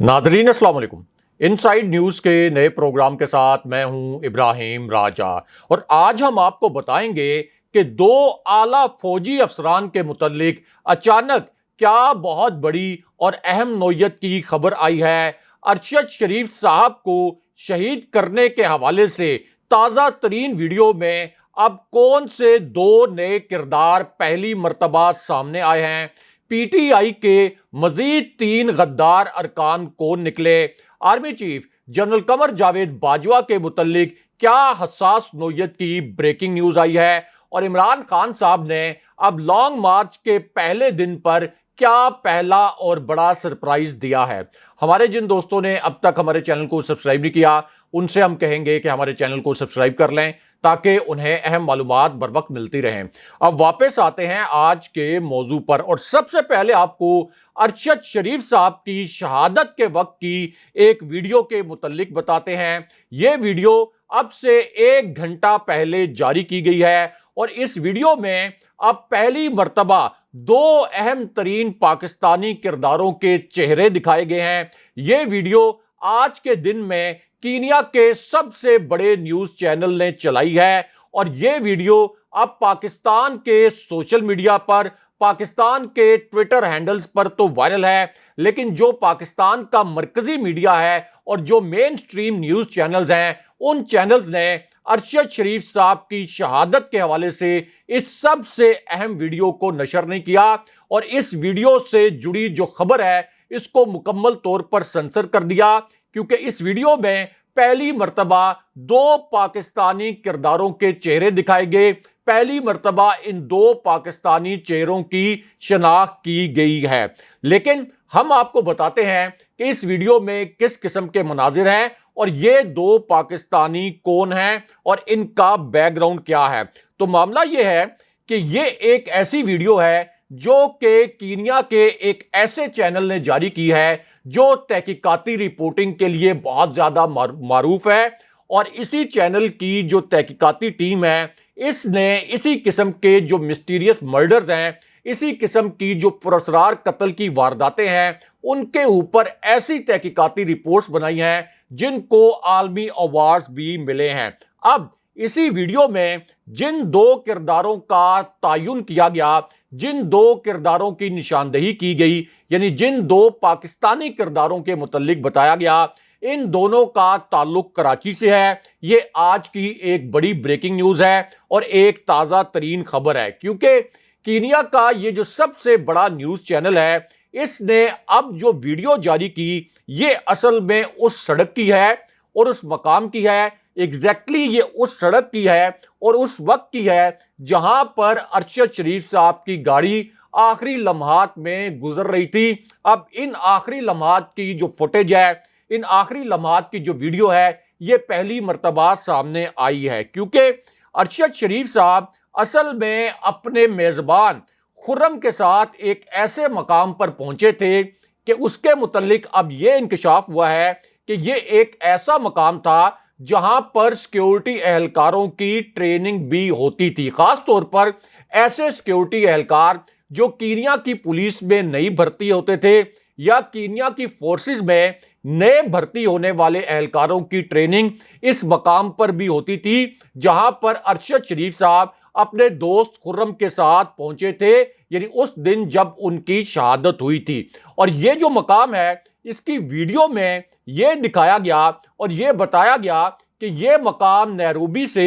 Nadreen अस्सलाम वालेकुम। Inside news के नए प्रोग्राम के साथ मैं हूं इब्राहिम राजा और आज हम आपको बताएंगे कि दो आला फौजी अफसरान के मुतल्लिक अचानक क्या बहुत बड़ी और अहम नोयत की खबर आई है। अरशद शरीफ साहब को शहीद करने के हवाले से ताज़ा तरीन वीडियो में अब कौन से दो नए किरदार पहली मर्तबा सामने आए हैं। पीटीआई के मजीद 3 गद्दार अरकान कौन निकले। Army chief general Qamar Javed Bajwa के मुतल्लिक क्या हसास नोयत की ब्रेकिंग न्यूज आई है और इमरान खान साहब ने अब लॉन्ग मार्च के पहले दिन पर क्या पहला और बड़ा सरप्राइज दिया है। हमारे जिन दोस्तों ने अब तक हमारे चैनल को सब्सक्राइब नहीं किया उनसे हम कहेंगे कि हमारे चैनल को सब्सक्राइब कर लें ताकि उन्हें अहम मालूमात बर वक्त मिलती रहें। अब वापस आते हैं आज के मौजू पर और सबसे पहले आपको अरशद शरीफ साहब की शहादत के वक्त की एक वीडियो के मुतल्लिक बताते हैं। यह वीडियो अब से 1 घंटा पहले जारी की गई है और इस वीडियो में अब पहली मर्तबा 2 अहम तरीन पाकिस्तानी किरदारों के चेहरे दिखाए गए हैं। यह वीडियो आज के दिन में कीनिया के सबसे बड़े न्यूज चैनल ने चलाई है और यह वीडियो अब पाकिस्तान के सोशल मीडिया पर, पाकिस्तान के ट्विटर हैंडल्स पर तो वायरल है, लेकिन जो पाकिस्तान का मरकजी मीडिया है और जो मेन स्ट्रीम न्यूज चैनल्स हैं उन चैनल्स ने अरशद शरीफ साहब की शहादत के हवाले से इस सबसे अहम वीडियो को नशर नहीं किया और इस वीडियो से जुड़ी जो खबर है इसको मुकम्मल तौर पर सेंसर कर दिया, क्योंकि इस वीडियो में पहली मर्तबा 2 पाकिस्तानी किरदारों के चेहरे दिखाए गए। पहली मर्तबा इन 2 पाकिस्तानी चेहरों की शनाख्त की गई है। लेकिन हम आपको बताते हैं कि इस वीडियो में किस किस्म के मनाजिर हैं और ये 2 पाकिस्तानी कौन हैं और इनका बैकग्राउंड क्या है। तो मामला यह है कि ये एक ऐसी वीडियो है जो कि कीनिया के एक ऐसे चैनल ने जारी की है जो तहकीकाती रिपोर्टिंग के लिए बहुत ज्यादा मारूफ है और इसी चैनल की जो तहकीकाती टीम है इसने इसी किस्म के जो मिस्टीरियस मर्डर्स हैं, इसी किस्म की जो पुरस्कार कत्ल की वारदातें हैं उनके ऊपर ऐसी तहकीकाती रिपोर्ट्स बनाई हैं जिनको आलमी अवार्ड्स भी मिले हैं। अब इसी वीडियो में जिन 2 किरदारों का तायुन किया गया, जिन 2 किरदारों की निशानदेही की गई, यानी जिन 2 पाकिस्तानी किरदारों के मुतल्लिक बताया गया, इन दोनों का ताल्लुक कराची से है। ये आज की एक बड़ी ब्रेकिंग न्यूज है और एक ताज़ा तरीन खबर है, क्योंकि कीनिया का ये जो सबसे बड़ा न्यूज चैनल है इसने अब जो वीडियो जारी की ये असल में उस सड़क की है और उस मकाम की है। एग्जैक्टली ये उस सड़क की है और उस वक्त की है जहां पर अरशद शरीफ साहब की गाड़ी आखिरी लम्हात में गुजर रही थी। अब इन आखिरी लम्हात की जो फुटेज है, इन आखिरी लम्हात की जो वीडियो है ये पहली मर्तबा सामने आई है, क्योंकि अरशद शरीफ साहब असल में अपने मेजबान खुर्रम के साथ एक ऐसे मकाम पर पहुंचे थे कि उसके मुतल्लिक अब यह इंकशाफ हुआ है कि ये एक ऐसा मकाम था जहां पर सिक्योरिटी एहलकारों की ट्रेनिंग भी होती थी। खास तौर पर ऐसे सिक्योरिटी एहलकार जो कीनिया की पुलिस में नई भर्ती होते थे या कीनिया की फोर्सेस में नए भर्ती होने वाले एहलकारों की ट्रेनिंग इस मकाम पर भी होती थी जहां पर अरशद शरीफ साहब अपने दोस्त खुर्रम के साथ पहुंचे थे, यानी उस दिन जब उनकी शहादत हुई थी। और ये जो मकाम है इसकी वीडियो में यह दिखाया गया और यह बताया गया कि यह मकाम नैरोबी से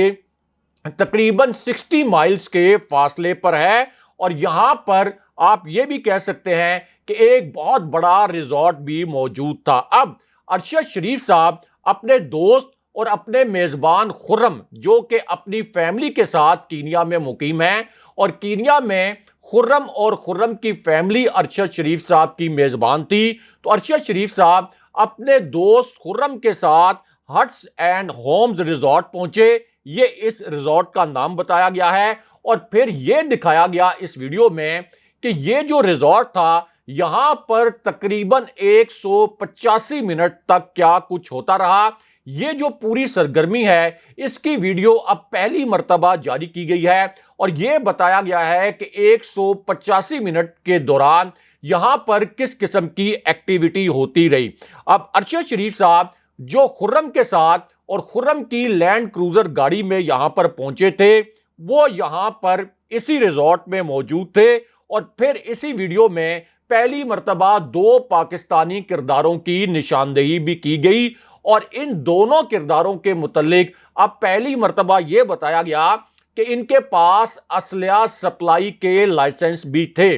तकरीबन 60 माइल्स के फासले पर है और यहां पर आप यह भी कह सकते हैं कि एक बहुत बड़ा रिजॉर्ट भी मौजूद था। अब अरशद शरीफ साहब अपने दोस्त और अपने मेजबान खुर्रम जो कि अपनी फैमिली के साथ कीनिया में मुकीम है और कीनिया में खुर्रम और खुर्रम की फैमिली अरशद शरीफ साहब की मेजबान थी, तो अरशद शरीफ साहब अपने दोस्त खुर्रम के साथ हट्स एंड होम्स रिजॉर्ट पहुंचे। ये इस रिजॉर्ट का नाम बताया गया है और फिर यह दिखाया गया इस वीडियो में कि यह जो रिजॉर्ट था यहां पर तकरीबन 185 मिनट तक क्या कुछ होता रहा। ये जो पूरी सरगर्मी है इसकी वीडियो अब पहली मर्तबा जारी की गई है और यह बताया गया है कि 185 मिनट के दौरान यहां पर किस किस्म की एक्टिविटी होती रही। अब अरशद शरीफ साहब जो खुर्रम के साथ और खुर्रम की लैंड क्रूजर गाड़ी में यहां पर पहुंचे थे, वो यहां पर इसी रिजॉर्ट में मौजूद थे और फिर इसी वीडियो में पहली मर्तबा दो पाकिस्तानी किरदारों की निशानदेही भी की गई और इन दोनों किरदारों के मुतल्लिक अब पहली मर्तबा यह बताया गया कि इनके पास असलहा सप्लाई के लाइसेंस भी थे,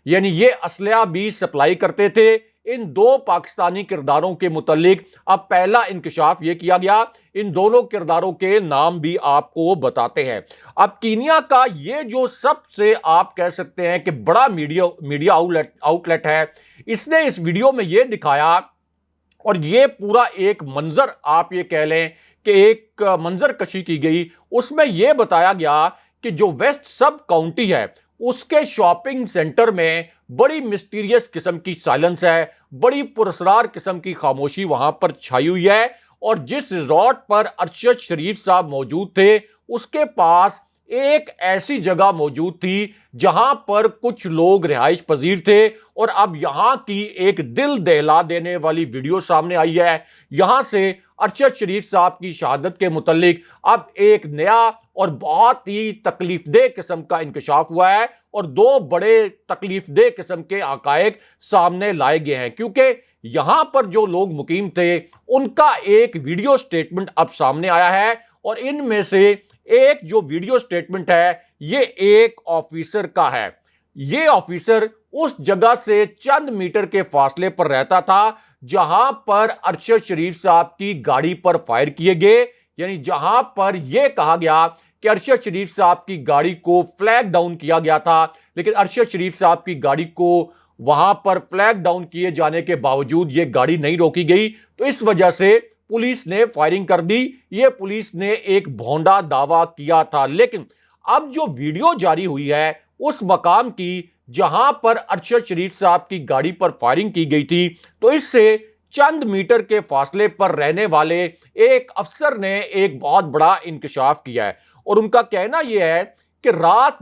यानी ये असलहा भी सप्लाई करते थे। इन दो पाकिस्तानी किरदारों के मुतल्लिक अब पहला इंकशाफ यह किया गया। इन दोनों किरदारों के नाम भी आपको बताते हैं। अब कीनिया का ये जो सबसे आप कह सकते हैं कि बड़ा मीडिया आउटलेट है, इसने इस वीडियो में यह दिखाया और ये पूरा एक मंजर आप ये कह लें कि एक मंजर कशी की गई। उसमें यह बताया गया कि जो वेस्ट सब काउंटी है उसके शॉपिंग सेंटर में बड़ी मिस्टीरियस किस्म की साइलेंस है, बड़ी पुरस्कार किस्म की खामोशी वहां पर छाई हुई है और जिस रिजॉर्ट पर अरशद शरीफ साहब मौजूद थे उसके पास एक ऐसी जगह मौजूद थी जहां पर कुछ लोग रिहाइश पजीर थे और अब यहां की एक दिल दहला देने वाली वीडियो सामने आई है। यहां से अरशद शरीफ साहब की शहादत के मुतल्लिक अब एक नया और बहुत ही तकलीफदेह किस्म का इंकशाफ हुआ है और दो बड़े तकलीफदेह किस्म के हकायक सामने लाए गए हैं, क्योंकि यहां पर जो लोग मुकीम थे उनका एक वीडियो स्टेटमेंट अब सामने आया है और इनमें से एक जो वीडियो स्टेटमेंट है ये एक ऑफिसर का है। ये ऑफिसर उस जगह से चंद मीटर के फासले पर रहता था जहां पर अरशद शरीफ साहब की गाड़ी पर फायर किए गए, यानी जहां पर यह कहा गया कि अरशद शरीफ साहब की गाड़ी को फ्लैग डाउन किया गया था, लेकिन अरशद शरीफ साहब की गाड़ी को वहां पर फ्लैग डाउन किए जाने के बावजूद यह गाड़ी नहीं रोकी गई, तो इस वजह से पुलिस ने फायरिंग कर दी। यह पुलिस ने एक भोंडा दावा किया था, लेकिन अब जो वीडियो जारी हुई है उस मकाम की जहां पर अरशद शरीफ साहब की गाड़ी पर फायरिंग की गई थी, तो इससे चंद मीटर के फासले पर रहने वाले एक अफसर ने एक बहुत बड़ा इंकशाफ किया है और उनका कहना यह है कि रात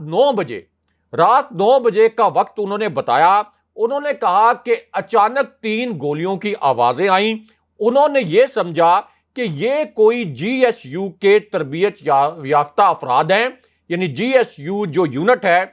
9 बजे का वक्त उन्होंने बताया। उन्होंने कहा कि अचानक 3 गोलियों की आवाजें आईं। उन्होंने यह समझा कि यह कोई जीएसयू के तरबियत याफ्ता अफराद हैं, यानी जीएसयू जो यूनिट है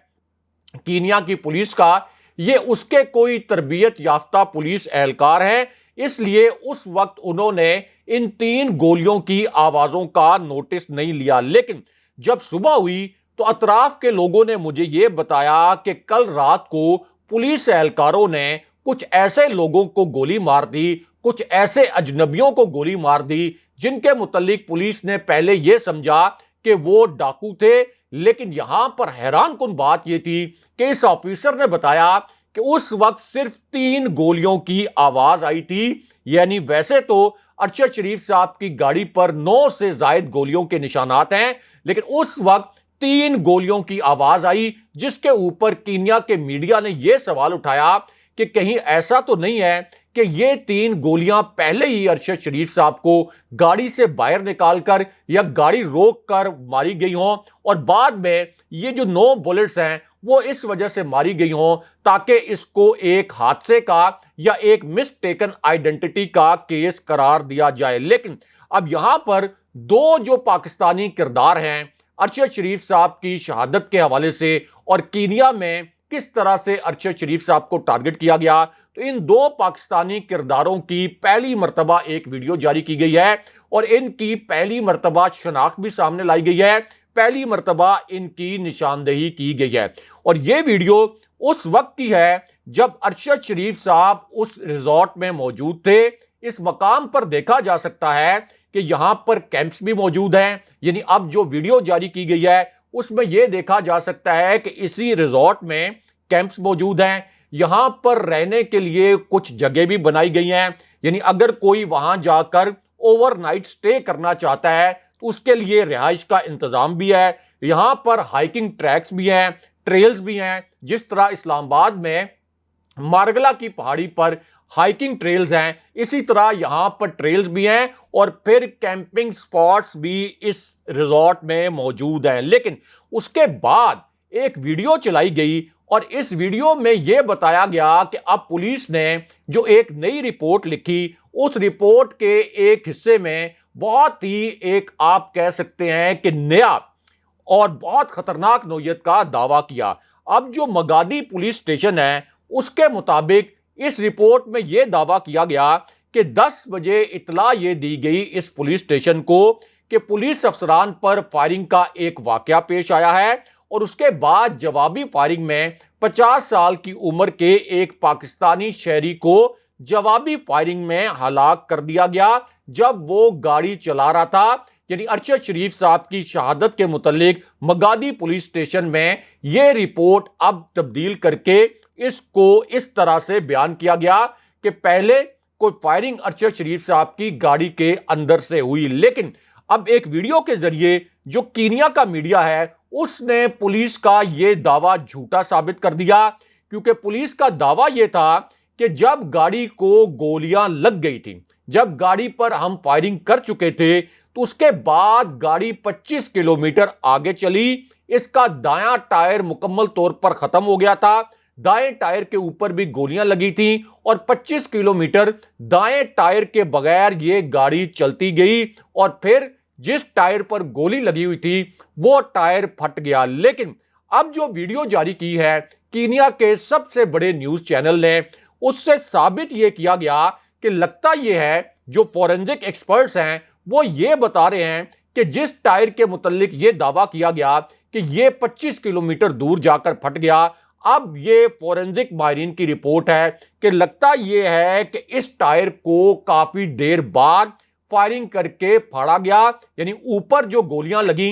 कीनिया की पुलिस का, यह उसके कोई तरबियत याफ्ता पुलिस एहलकार हैं। इसलिए उस वक्त उन्होंने इन 3 गोलियों की आवाजों का नोटिस नहीं लिया, लेकिन जब सुबह हुई तो अतराफ के लोगों ने मुझे यह बताया कि कल रात को पुलिस एहलकारों ने कुछ ऐसे लोगों को गोली मार दी, कुछ ऐसे अजनबियों को गोली मार दी जिनके मुतल्लिक पुलिस ने पहले यह समझा कि वो डाकू थे। लेकिन यहां पर हैरान कुन बात यह थी कि इस ऑफिसर ने बताया कि उस वक्त सिर्फ 3 गोलियों की आवाज आई थी, यानी वैसे तो अरशद शरीफ साहब की गाड़ी पर 9 से ज्यादा गोलियों के निशानात हैं, लेकिन उस वक्त 3 गोलियों की आवाज आई, जिसके ऊपर कीनिया के मीडिया ने यह सवाल उठाया कि कहीं ऐसा तो नहीं है कि ये 3 गोलियां पहले ही अरशद शरीफ साहब को गाड़ी से बाहर निकालकर या गाड़ी रोक कर मारी गई हों और बाद में ये जो 9 बुलेट्स हैं वो इस वजह से मारी गई हों ताकि इसको एक हादसे का या एक मिसटेकन आइडेंटिटी का केस करार दिया जाए। लेकिन अब यहां पर दो जो पाकिस्तानी किरदार हैं अरशद शरीफ साहब की शहादत के हवाले से और कीनिया में किस तरह से अरशद शरीफ साहब को टारगेट किया गया, तो इन 2 पाकिस्तानी किरदारों की पहली मर्तबा एक वीडियो जारी की गई है और इनकी पहली मर्तबा शनाख्त भी सामने लाई गई है, पहली मर्तबा इनकी निशानदेही की गई है। और यह वीडियो उस वक्त की है जब अरशद शरीफ साहब उस रिजॉर्ट में मौजूद थे। इस मकाम पर देखा जा सकता है कि यहां पर कैंप्स भी मौजूद हैं, यानी अब जो वीडियो जारी की गई है उसमें यह देखा जा सकता है कि इसी रिजॉर्ट में कैंप्स मौजूद हैं। यहां पर रहने के लिए कुछ जगह भी बनाई गई हैं, यानी अगर कोई वहां जाकर ओवरनाइट स्टे करना चाहता है तो उसके लिए रिहाइश का इंतजाम भी है। यहां पर हाइकिंग ट्रैक्स भी हैं, ट्रेल्स भी हैं, जिस तरह इस्लामाबाद में मारगला की पहाड़ी पर हाइकिंग ट्रेल्स हैं, इसी तरह यहां पर ट्रेल्स भी हैं और फिर कैंपिंग स्पॉट्स भी इस रिजॉर्ट में मौजूद हैं। लेकिन उसके बाद एक वीडियो चलाई गई और इस वीडियो में यह बताया गया कि अब पुलिस ने जो एक नई रिपोर्ट लिखी, उस रिपोर्ट के एक हिस्से में बहुत ही एक आप कह सकते हैं कि नया और बहुत खतरनाक नौयत का दावा किया। अब जो मगादी पुलिस स्टेशन है उसके मुताबिक इस रिपोर्ट में यह दावा किया गया कि 10 बजे इतला यह दी गई इस पुलिस स्टेशन को कि पुलिस अफसरान पर फायरिंग का एक वाकया पेश आया है और उसके बाद जवाबी फायरिंग में 50 साल की उम्र के एक पाकिस्तानी शहरी को जवाबी फायरिंग में हलाक कर दिया गया जब वो गाड़ी चला रहा था। यानी अरशद शरीफ साहब की शहादत के मुतालिक मगादी पुलिस स्टेशन में यह रिपोर्ट अब तब्दील करके इसको इस तरह से बयान किया गया कि पहले कोई फायरिंग अरशद शरीफ साहब की गाड़ी के अंदर से हुई, लेकिन अब एक वीडियो के जरिए जो कीनिया का मीडिया है उसने पुलिस का यह दावा झूठा साबित कर दिया, क्योंकि पुलिस का दावा यह था कि जब गाड़ी को गोलियां लग गई थी, जब गाड़ी पर हम फायरिंग कर चुके थे, तो उसके बाद गाड़ी 25 किलोमीटर आगे चली। इसका दायां टायर मुकम्मल तौर पर खत्म हो गया था, दाएं टायर के ऊपर भी गोलियां लगी थी और 25 किलोमीटर दाएं टायर के बगैर ये गाड़ी चलती गई और फिर जिस टायर पर गोली लगी हुई थी वो टायर फट गया। लेकिन अब जो वीडियो जारी की है कीनिया के सबसे बड़े न्यूज चैनल ने, उससे साबित यह किया गया कि लगता यह है जो फॉरेंसिक एक्सपर्ट्स हैं वो ये बता रहे हैं कि जिस टायर के मुतालिक ये दावा किया गया कि ये 25 किलोमीटर दूर जाकर फट गया, अब ये फॉरेंसिक माहिरीन की रिपोर्ट है कि लगता यह है कि इस टायर को काफी देर बाद फायरिंग करके फाड़ा गया। यानी ऊपर जो गोलियां लगी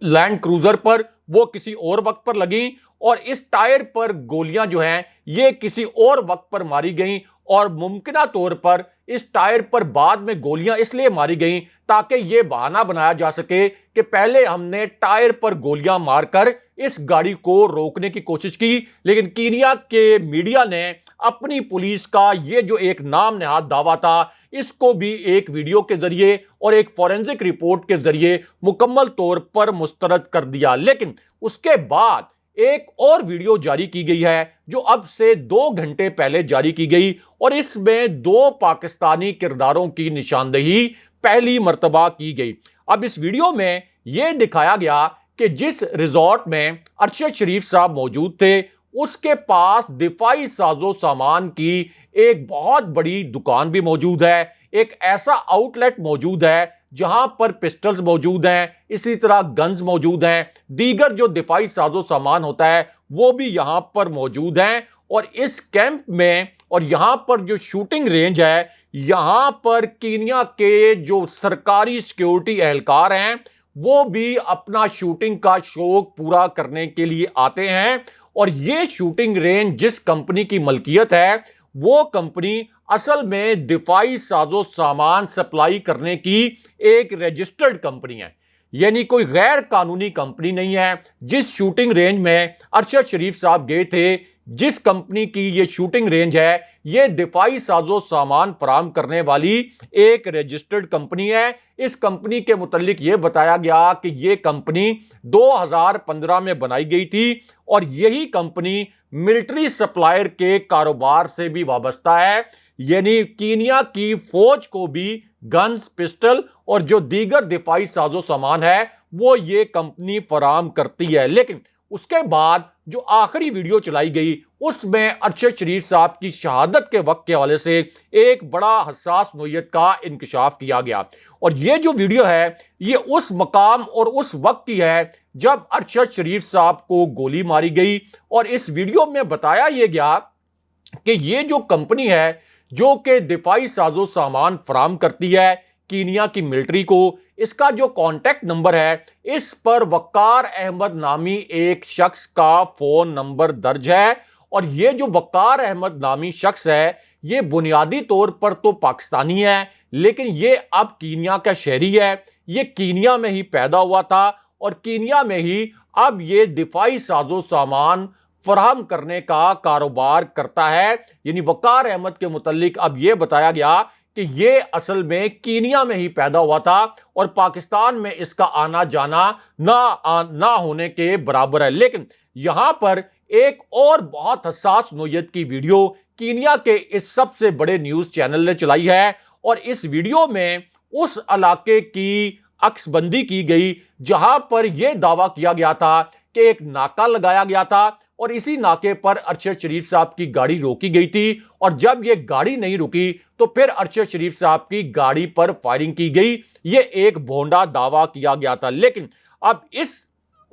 लैंड क्रूजर पर वो किसी और वक्त पर लगी और इस टायर पर गोलियां जो हैं ये किसी और वक्त पर मारी गई और मुमकिना तौर पर इस टायर पर बाद में गोलियां इसलिए मारी गई ताकि यह बहाना बनाया जा सके कि पहले हमने टायर पर गोलियां मारकर इस गाड़ी को रोकने की कोशिश की। लेकिन कीनिया के मीडिया ने अपनी पुलिस का यह जो एक नाम नहाद दावा था इसको भी एक वीडियो के जरिए और एक फॉरेंसिक रिपोर्ट के जरिए मुकम्मल तौर पर मुस्तरद कर दिया। लेकिन उसके बाद एक और वीडियो जारी की गई है जो अब से 2 घंटे पहले जारी की गई और इसमें 2 पाकिस्तानी किरदारों की निशानदेही पहली मर्तबा की गई। अब इस वीडियो में यह दिखाया गया कि जिस रिजॉर्ट में अरशद शरीफ साहब मौजूद थे उसके पास दिफाई साजो सामान की एक बहुत बड़ी दुकान भी मौजूद है, एक ऐसा आउटलेट मौजूद है जहां पर पिस्टल्स मौजूद हैं, इसी तरह गन्स मौजूद हैं, दीगर जो दिफाई साजो सामान होता है वो भी यहां पर मौजूद हैं। और इस कैंप में और यहां पर जो शूटिंग रेंज है यहां पर कीनिया के जो सरकारी सिक्योरिटी एहलकार हैं वो भी अपना शूटिंग का शौक पूरा करने के लिए आते हैं। और ये शूटिंग रेंज जिस कंपनी की मलकियत है वो कंपनी असल में दिफाई साजो सामान सप्लाई करने की एक रजिस्टर्ड कंपनी है, यानी कोई गैर कानूनी कंपनी नहीं है। जिस शूटिंग रेंज में अरशद शरीफ साहब गए थे, जिस कंपनी की ये शूटिंग रेंज है, ये दिफाई साजो सामान फराम करने वाली एक रजिस्टर्ड कंपनी है। इस कंपनी के मुतालिक ये बताया गया कि ये कंपनी 2015 में बनाई गई थी और यही कंपनी मिलिट्री सप्लायर के कारोबार से भी वाबस्ता है, यानी कीनिया की फौज को भी गन्स, पिस्टल और जो दीगर दिफाई साजो सामान है वो ये कंपनी फराम करती है। लेकिन उसके बाद जो आखिरी वीडियो चलाई गई उसमें अरशद शरीफ साहब की शहादत के वक्त के हवाले से एक बड़ा हसास नोयत का इंकशाफ किया गया और ये जो वीडियो है ये उस मकाम और उस वक्त की है जब अरशद शरीफ साहब को गोली मारी गई। और इस वीडियो में बताया यह गया कि ये जो कंपनी है जो कि दिफाई साजो सामान फराम करती है कीनिया की मिलिट्री को, इसका जो कॉन्टैक्ट नंबर है इस पर वकार अहमद नामी एक शख्स का फोन नंबर दर्ज है। और ये जो वकार अहमद नामी शख्स है ये बुनियादी तौर पर तो पाकिस्तानी है लेकिन ये अब कीनिया का शहरी है, ये कीनिया में ही पैदा हुआ था और कीनिया में ही अब ये दिफाई साजो सामान फराहम करने का कारोबार करता है। यानी वकार अहमद के मुतालिक अब यह बताया गया कि ये असल में कीनिया में ही पैदा हुआ था और पाकिस्तान में इसका आना जाना ना होने के बराबर है। लेकिन यहां पर एक और बहुत हसास नोयत की वीडियो कीनिया के इस सबसे बड़े न्यूज चैनल ने चलाई है और इस वीडियो में उस इलाके की अक्सबंदी की गई जहां पर यह दावा किया गया था कि एक नाका लगाया गया था और इसी नाके पर अरशद शरीफ साहब की गाड़ी रोकी गई थी और जब यह गाड़ी नहीं रुकी तो फिर अरशद शरीफ साहब की गाड़ी पर फायरिंग की गई। यह एक भोंडा दावा किया गया था। लेकिन अब इस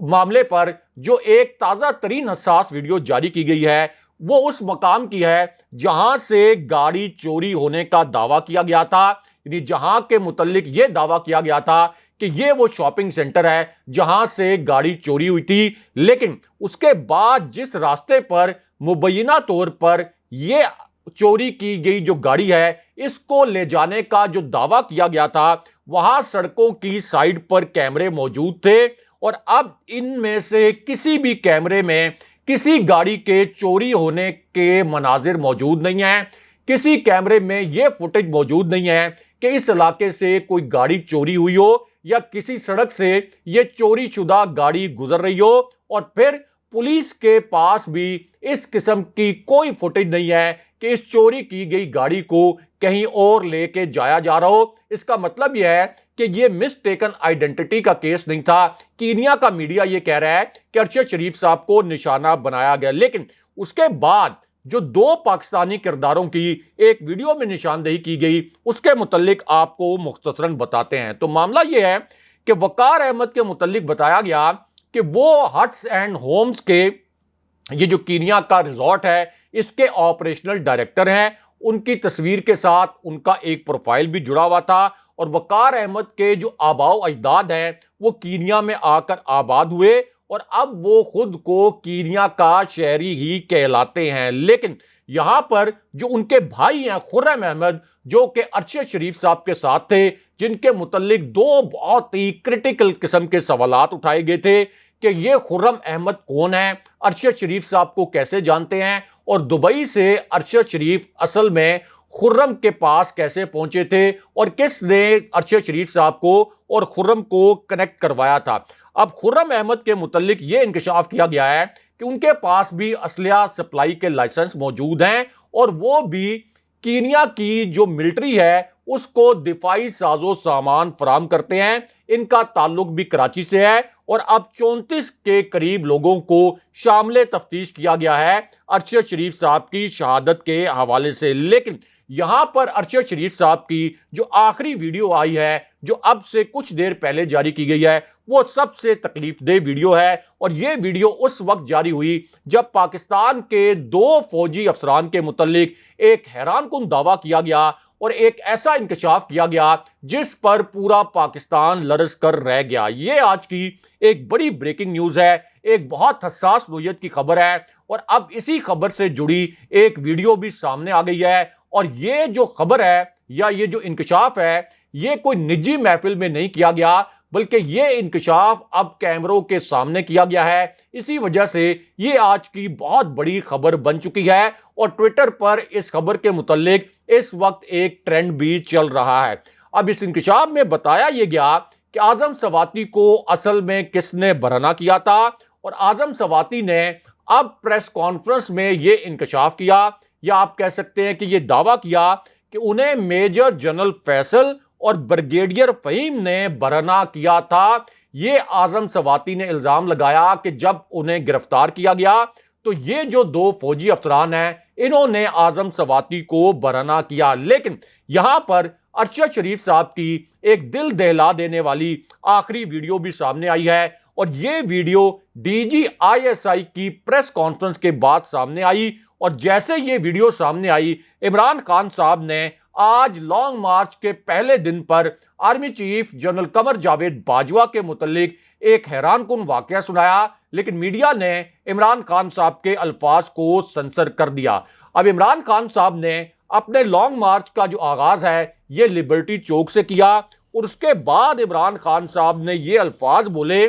मामले पर जो एक ताजा तरीन हसास वीडियो जारी की गई है वो उस मकाम की है जहां से गाड़ी चोरी होने का दावा किया गया था। यानी जहां के मुतल्लिक यह दावा किया गया था कि यह वो शॉपिंग सेंटर है जहां से गाड़ी चोरी हुई थी। लेकिन उसके बाद जिस रास्ते पर मुबैना तौर पर यह चोरी की गई जो गाड़ी है इसको ले जाने का जो दावा किया गया था वहां सड़कों की साइड पर कैमरे मौजूद थे और अब इनमें से किसी भी कैमरे में किसी गाड़ी के चोरी होने के मनाजिर मौजूद नहीं है। किसी कैमरे में यह फुटेज मौजूद नहीं है कि इस इलाके से कोई गाड़ी चोरी हुई हो या किसी सड़क से यह चोरी शुदा गाड़ी गुजर रही हो और फिर पुलिस के पास भी इस किस्म की कोई फुटेज नहीं है कि इस चोरी की गई गाड़ी को कहीं और लेके जाया जा रहा हो। इसका मतलब यह है कि यह मिसटेकन आइडेंटिटी का केस नहीं था। कीनिया का मीडिया यह कह रहा है कि अरशद शरीफ साहब को निशाना बनाया गया, लेकिन उसके बाद जो दो पाकिस्तानी किरदारों की एक वीडियो में निशानदेही की गई उसके मुतल्लिक आपको मुख्तसरन बताते हैं। तो मामला यह है कि वकार अहमद के मुतल्लिक बताया गया कि वो हट्स एंड होम्स के ये जो कीनिया का रिजॉर्ट है इसके ऑपरेशनल डायरेक्टर हैं। उनकी तस्वीर के साथ उनका एक प्रोफाइल भी जुड़ा हुआ था और वकार अहमद के जो आबाओ अजदाद हैं वो कीनिया में आकर आबाद हुए और अब वो खुद को कीनिया का शहरी ही कहलाते हैं। लेकिन यहां पर जो उनके भाई हैं खुर्रम अहमद जो कि अरशद शरीफ साहब के साथ थे, जिनके मुतल्लिक दो बहुत ही क्रिटिकल किस्म के सवालात उठाए गए थे कि ये खुर्रम अहमद कौन है, अरशद शरीफ साहब को कैसे जानते हैं और दुबई से अरशद शरीफ असल में खुर्रम के पास कैसे पहुंचे थे और किसने अरशद शरीफ साहब को और खुर्रम को कनेक्ट करवाया था। अब खुर्रम अहमद के मुतल्लिक ये इंकशाफ किया गया है कि उनके पास भी असलिया सप्लाई के लाइसेंस मौजूद हैं और वो भी कीनिया की जो मिलिट्री है उसको दिफाई साजो सामान फराम करते हैं। इनका ताल्लुक भी कराची से है और अब 34 के करीब लोगों को शामिल तफ्तीश किया गया है अरशद शरीफ साहब की शहादत के हवाले से। लेकिन यहां पर अरशद शरीफ साहब की जो आखिरी वीडियो आई है जो अब से कुछ देर पहले जारी की गई है वो सबसे तकलीफदेह वीडियो है और ये वीडियो उस वक्त जारी हुई जब पाकिस्तान के दो फौजी अफसरान के मुतल्लिक एक हैरानकुन दावा किया गया और एक ऐसा इंकशाफ किया गया जिस पर पूरा पाकिस्तान लरज कर रह गया। ये आज की एक बड़ी ब्रेकिंग न्यूज है, एक बहुत हसास नोयत की खबर है और अब इसी खबर से जुड़ी एक वीडियो भी सामने आ गई है और ये जो खबर है या ये जो इंकशाफ है ये कोई निजी महफिल में नहीं किया गया बल्कि ये इंकशाफ अब कैमरों के सामने किया गया है। इसी वजह से ये आज की बहुत बड़ी खबर बन चुकी है और ट्विटर पर इस खबर के मुतल्लिक इस वक्त एक ट्रेंड भी चल रहा है। अब इस इंकशाफ में बताया यह गया कि आजम सवाती को असल में किसने बरहना किया था और आजम सवाती ने अब प्रेस कॉन्फ्रेंस में यह इंकशाफ किया या आप कह सकते हैं कि यह दावा किया कि उन्हें मेजर जनरल फैसल और ब्रिगेडियर फहीम ने बरहना किया था। ये आजम सवाती ने इल्जाम लगाया कि जब उन्हें गिरफ्तार किया गया तो ये जो दो फौजी अफसरान हैं इन्होंने आजम सवाती को बरहना किया। लेकिन यहां पर अरशद शरीफ साहब की एक दिल दहला देने वाली आखिरी वीडियो भी सामने आई है और ये वीडियो DGISI की प्रेस कॉन्फ्रेंस के बाद सामने आई और जैसे ये वीडियो सामने आई इमरान खान साहब ने आज लॉन्ग मार्च के पहले दिन पर army chief general Qamar Javed Bajwa के मुतल्लिक एक हैरानकुन वाकया सुनाया, लेकिन मीडिया ने इमरान खान साहब के अल्फाज को सेंसर कर दिया। अब इमरान खान साहब ने अपने लॉन्ग मार्च का जो आगाज है ये लिबर्टी चौक से किया और उसके बाद इमरान खान साहब ने ये अल्फाज बोले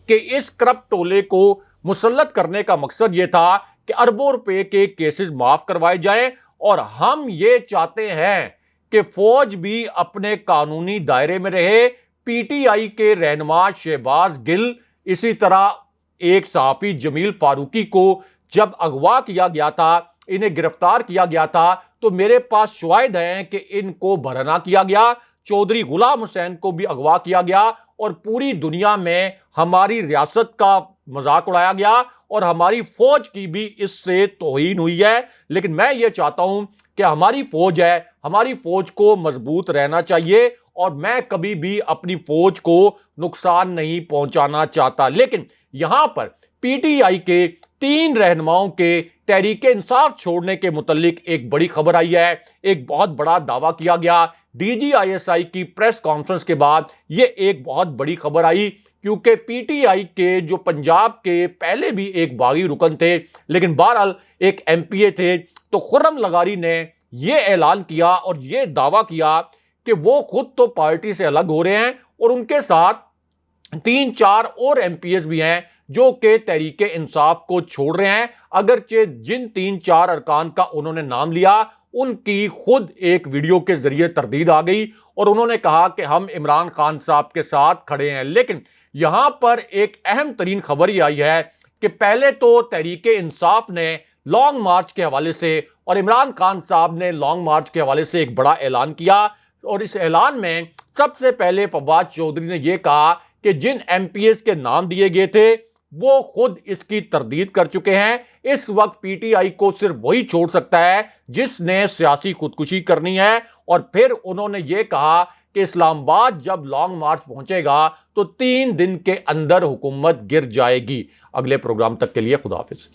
कि इस करप्ट टोले को मुसल्लत करने का मकसद ये था कि अरबों रुपए के केसेस माफ करवाए जाएं और हम ये चाहते हैं कि फौज भी अपने कानूनी दायरे में रहे। PTI के रहनुमा शहबाज गिल, इसी तरह एक सहाफी जमील फारूकी को जब अगवा किया गया था, इन्हें गिरफ्तार किया गया था, तो मेरे पास शवाहिद हैं कि इनको भरना किया गया, चौधरी गुलाम हुसैन को भी अगवा किया गया और पूरी दुनिया में हमारी रियासत का मजाक उड़ाया गया और हमारी फौज की भी इससे तौहीन हुई है। लेकिन मैं ये चाहता हूं कि हमारी फौज है, हमारी फौज को मजबूत रहना चाहिए और मैं कभी भी अपनी फौज को नुकसान नहीं पहुंचाना चाहता। लेकिन यहां पर पीटीआई के 3 रहनुमाओं के तहरीके इंसाफ छोड़ने के मुतालिक एक बड़ी खबर आई है। एक बहुत बड़ा दावा किया गया डीजीआईएसआई की प्रेस कॉन्फ्रेंस के बाद। यह एक बहुत बड़ी खबर आई क्योंकि पीटीआई के जो पंजाब के पहले भी एक बागी रुकन थे, लेकिन बहरहाल एक एमपीए थे, तो खुर्रम लगारी ने यह ऐलान किया और यह दावा किया कि वो खुद तो पार्टी से अलग हो रहे हैं और उनके साथ 3-4 और एमपीएस भी हैं जो कि तहरीके इंसाफ को छोड़ रहे हैं। अगरचे जिन 3-4 अरकान का उन्होंने नाम लिया उनकी खुद एक वीडियो के जरिए तरदीद आ गई और उन्होंने कहा कि हम इमरान खान साहब के साथ खड़े हैं। लेकिन यहां पर एक अहम तरीन खबर यह आई है कि पहले तो तहरीके इंसाफ ने लॉन्ग मार्च के हवाले से और इमरान खान साहब ने लॉन्ग मार्च के हवाले से एक बड़ा ऐलान किया और इस ऐलान में सबसे पहले फवाद चौधरी ने यह कहा कि जिन एमपीएस के नाम दिए गए थे वो खुद इसकी तरदीद कर चुके हैं। इस वक्त पीटीआई को सिर्फ वही छोड़ सकता है जिसने सियासी खुदकुशी करनी है। और फिर उन्होंने ये कहा कि इस्लामाबाद जब लॉन्ग मार्च पहुंचेगा तो 3 दिन के अंदर हुकूमत गिर जाएगी। अगले प्रोग्राम तक के लिए खुदा हाफिज।